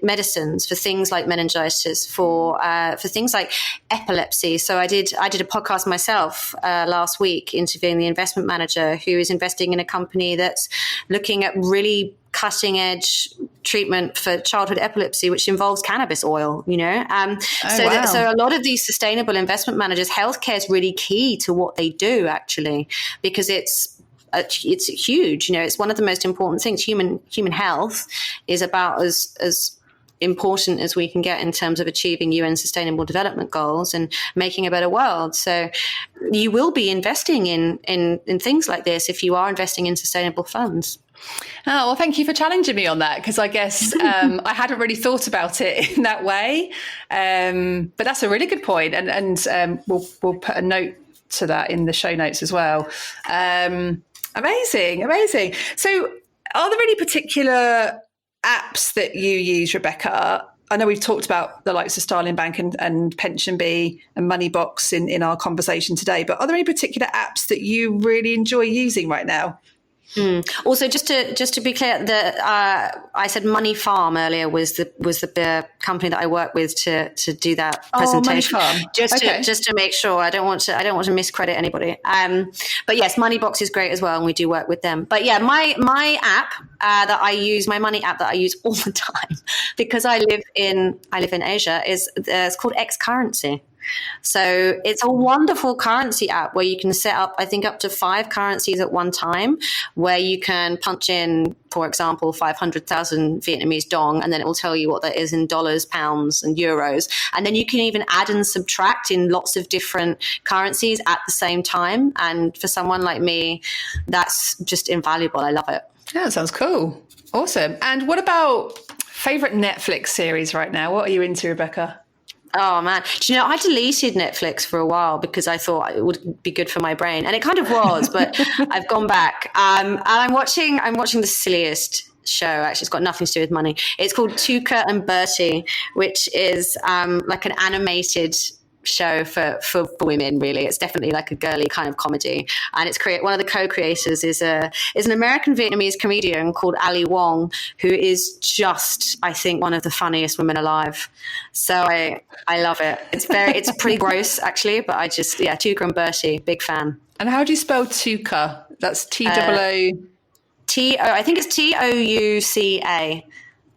medicines for things like meningitis, for things like epilepsy. So I did a podcast myself last week interviewing the investment manager who is investing in a company that's looking at really cutting edge treatment for childhood epilepsy, which involves cannabis oil, Wow. So a lot of these sustainable investment managers, healthcare is really key to what they do, actually, because it's huge. It's one of the most important things. Human health is about as important as we can get in terms of achieving UN Sustainable Development Goals and making a better world. So you will be investing in things like this if you are investing in sustainable funds. Oh, well, thank you for challenging me on that, because I guess I hadn't really thought about it in that way. But that's a really good point, and we'll put a note to that in the show notes as well. Amazing. So are there any particular apps that you use, Rebecca? I know we've talked about the likes of Starling Bank and Pension Bee and Moneybox in our conversation today, but are there any particular apps that you really enjoy using right now? Also, just to be clear, I said Money Farm earlier was the company that I work with to do that presentation. Money Farm. Just to make sure, I don't want to miscredit anybody. But yes, Moneybox is great as well, and we do work with them. But yeah, my app that I use, my money app that I use all the time, because I live in Asia, it's called X Currency. So it's a wonderful currency app where you can set up, I think, up to 5 currencies at one time, where you can punch in, for example, 500,000 Vietnamese dong, and then it will tell you what that is in dollars, pounds, and euros. And then you can even add and subtract in lots of different currencies at the same time. And for someone like me, that's just invaluable. I love it. Yeah, that sounds cool. Awesome. And what about favorite Netflix series right now? What are you into, Rebecca? Oh man, do you know, I deleted Netflix for a while because I thought it would be good for my brain, and it kind of was, but I've gone back. And I'm watching the silliest show. Actually, it's got nothing to do with money. It's called Tuca and Bertie, which is like an animated show for women. Really, it's definitely like a girly kind of comedy, and it's one of the co-creators is an American Vietnamese comedian called Ali Wong, who is just, I think, one of the funniest women alive. So I love it. It's pretty gross actually, but Tuca and Bertie, big fan. And how do you spell Tuca? That's T-O-O I think it's Touca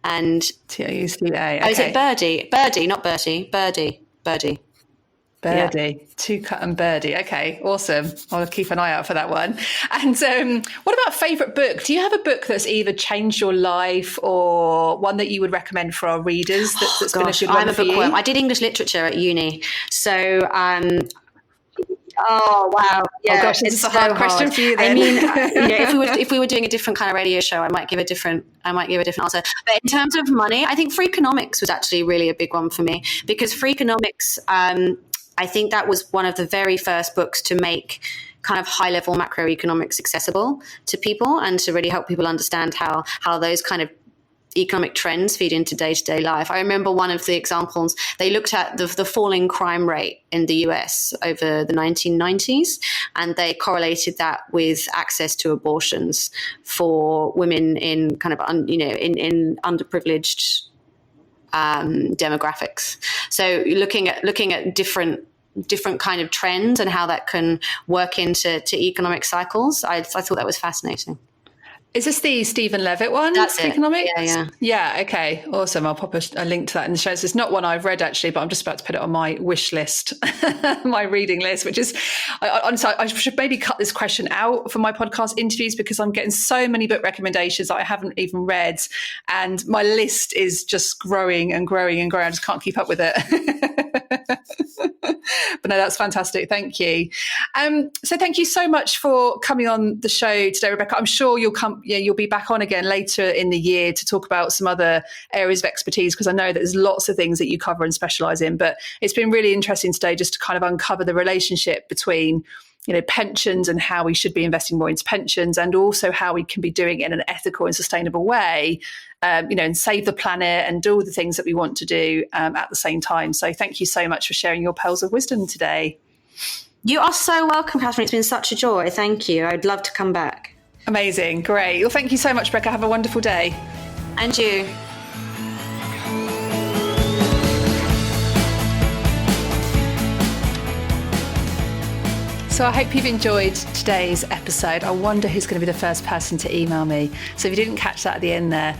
and Touca. Okay. Oh, is it Birdie? Birdie, not Bertie. Birdie. Birdie, yeah. Tuca and Birdie. Okay, awesome. I'll keep an eye out for that one. And what about favourite book? Do you have a book that's either changed your life or one that you would recommend for our readers that's been a good one for you? I'm a bookworm. I did English literature at uni. So Oh wow! Yeah, Oh gosh, this is a hard question for you then. I mean, if we were doing a different kind of radio show, I might give a different answer. But in terms of money, I think free economics was actually really a big one for me, because free economics, I think that was one of the very first books to make kind of high level macroeconomics accessible to people, and to really help people understand how those kind of economic trends feed into day-to-day life. I remember one of the examples, they looked at the falling crime rate in the US over the 1990s, and they correlated that with access to abortions for women in kind of, in underprivileged demographics. So looking at different kind of trends and how that can work into economic cycles, I thought that was fascinating. Is this the Stephen Levitt one? That's it. Economics? Yeah. Yeah, okay. Awesome. I'll pop a link to that in the show. It's not one I've read actually, but I'm just about to put it on my wish list, my reading list, which is, honestly, I should maybe cut this question out for my podcast interviews, because I'm getting so many book recommendations that I haven't even read. And my list is just growing and growing and growing. I just can't keep up with it. But no, that's fantastic. Thank you. So thank you so much for coming on the show today, Rebecca. I'm sure you'll be back on again later in the year to talk about some other areas of expertise, because I know that there's lots of things that you cover and specialize in. But it's been really interesting today just to kind of uncover the relationship between pensions and how we should be investing more into pensions, and also how we can be doing it in an ethical and sustainable way, and save the planet and do all the things that we want to do at the same time. So thank you so much for sharing your pearls of wisdom today. You are so welcome, Catherine. It's been such a joy. Thank you. I'd love to come back. Amazing. Great. Well, thank you so much, Rebecca. Have a wonderful day. And you. So I hope you've enjoyed today's episode. I wonder who's going to be the first person to email me. So if you didn't catch that at the end there,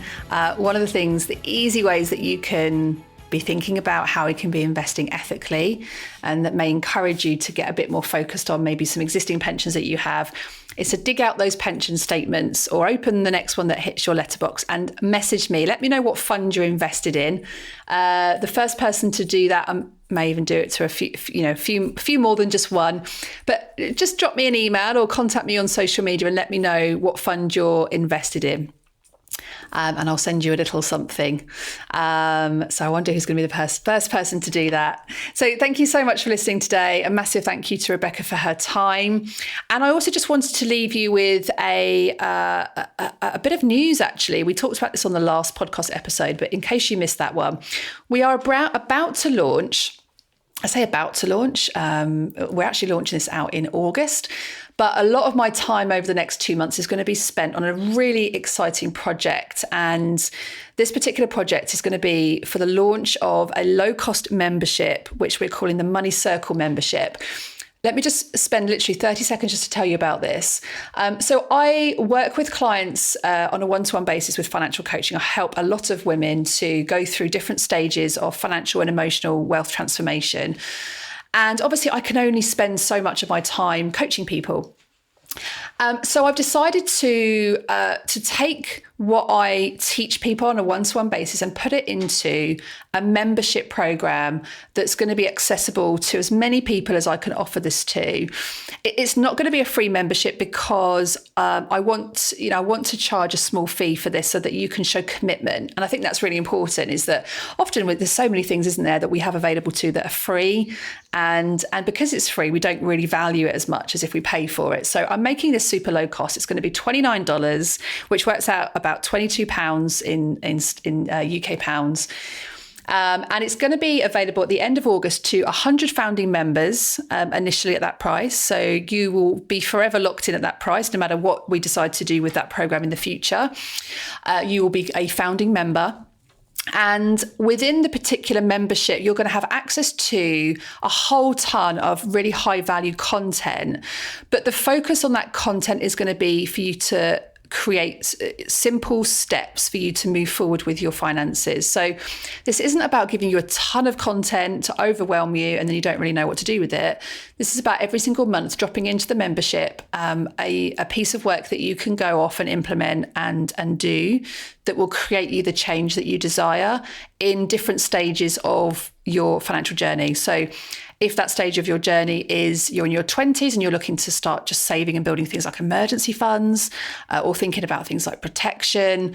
one of the things, the easy ways that you can be thinking about how we can be investing ethically, and that may encourage you to get a bit more focused on maybe some existing pensions that you have, is to dig out those pension statements or open the next one that hits your letterbox and message me. Let me know what fund you're invested in. The first person to do that, may even do it to a few more than just one, but just drop me an email or contact me on social media and let me know what fund you're invested in. And I'll send you a little something. So I wonder who's going to be the first person to do that. So thank you so much for listening today. A massive thank you to Rebecca for her time. And I also just wanted to leave you with a bit of news, actually. We talked about this on the last podcast episode, but in case you missed that one, we are about to launch. I say about to launch. We're actually launching this out in August. But a lot of my time over the next 2 months is going to be spent on a really exciting project. And this particular project is going to be for the launch of a low-cost membership, which we're calling the Money Circle membership. Let me just spend literally 30 seconds just to tell you about this. So I work with clients on a one-to-one basis with financial coaching. I help a lot of women to go through different stages of financial and emotional wealth transformation. And obviously, I can only spend so much of my time coaching people. So I've decided to take what I teach people on a one-to-one basis and put it into a membership program that's going to be accessible to as many people as I can offer this to. It's not going to be a free membership because I want to charge a small fee for this so that you can show commitment. And I think that's really important, is that often there's so many things, isn't there, that we have available to that are free. And because it's free, we don't really value it as much as if we pay for it. So I'm making this super low cost. It's going to be $29, which works out about £22 in UK pounds. And it's going to be available at the end of August to 100 founding members initially at that price. So you will be forever locked in at that price, no matter what we decide to do with that program in the future. You will be a founding member. And within the particular membership, you're going to have access to a whole ton of really high value content. But the focus on that content is going to be for you to create simple steps for you to move forward with your finances. So this isn't about giving you a ton of content to overwhelm you and then you don't really know what to do with it. This is about every single month dropping into the membership a piece of work that you can go off and implement and do that will create you the change that you desire in different stages of your financial journey. So If that stage of your journey is you're in your 20s and you're looking to start just saving and building things like emergency funds, or thinking about things like protection,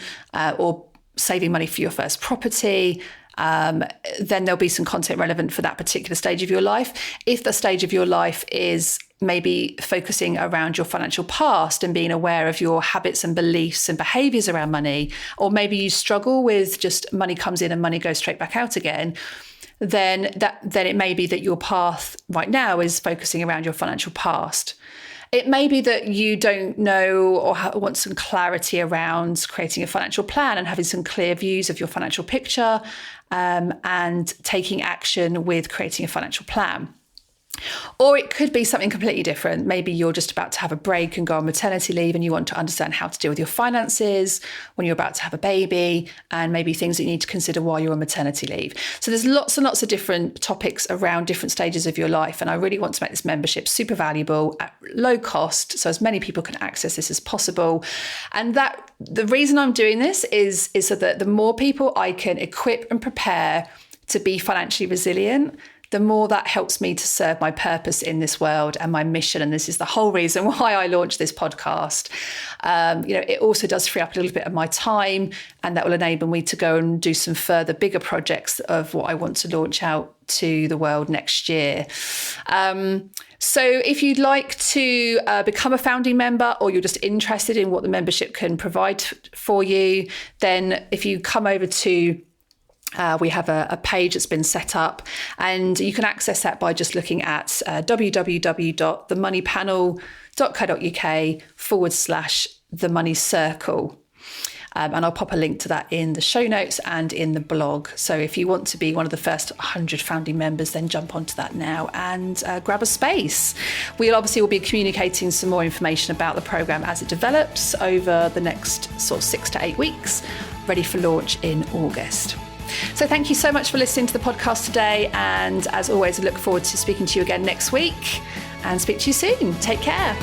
or saving money for your first property, then there'll be some content relevant for that particular stage of your life. If the stage of your life is maybe focusing around your financial past and being aware of your habits and beliefs and behaviors around money, or maybe you struggle with just money comes in and money goes straight back out again, then it may be that your path right now is focusing around your financial past. It may be that you don't know or want some clarity around creating a financial plan and having some clear views of your financial picture, and taking action with creating a financial plan. Or it could be something completely different. Maybe you're just about to have a break and go on maternity leave and you want to understand how to deal with your finances when you're about to have a baby, and maybe things that you need to consider while you're on maternity leave. So there's lots and lots of different topics around different stages of your life. And I really want to make this membership super valuable at low cost, so as many people can access this as possible. And that the reason I'm doing this is so that the more people I can equip and prepare to be financially resilient, the more that helps me to serve my purpose in this world and my mission. And this is the whole reason why I launched this podcast. It also does free up a little bit of my time, and that will enable me to go and do some further bigger projects of what I want to launch out to the world next year. So if you'd like to become a founding member, or you're just interested in what the membership can provide for you, then if you come over to we have a page that's been set up, and you can access that by just looking at www.themoneypanel.co.uk/the-money-circle. And I'll pop a link to that in the show notes and in the blog. So if you want to be one of the first 100 founding members, then jump onto that now and grab a space. We obviously will be communicating some more information about the programme as it develops over the next sort of 6 to 8 weeks, ready for launch in August. So thank you so much for listening to the podcast today. And as always, I look forward to speaking to you again next week, and speak to you soon. Take care.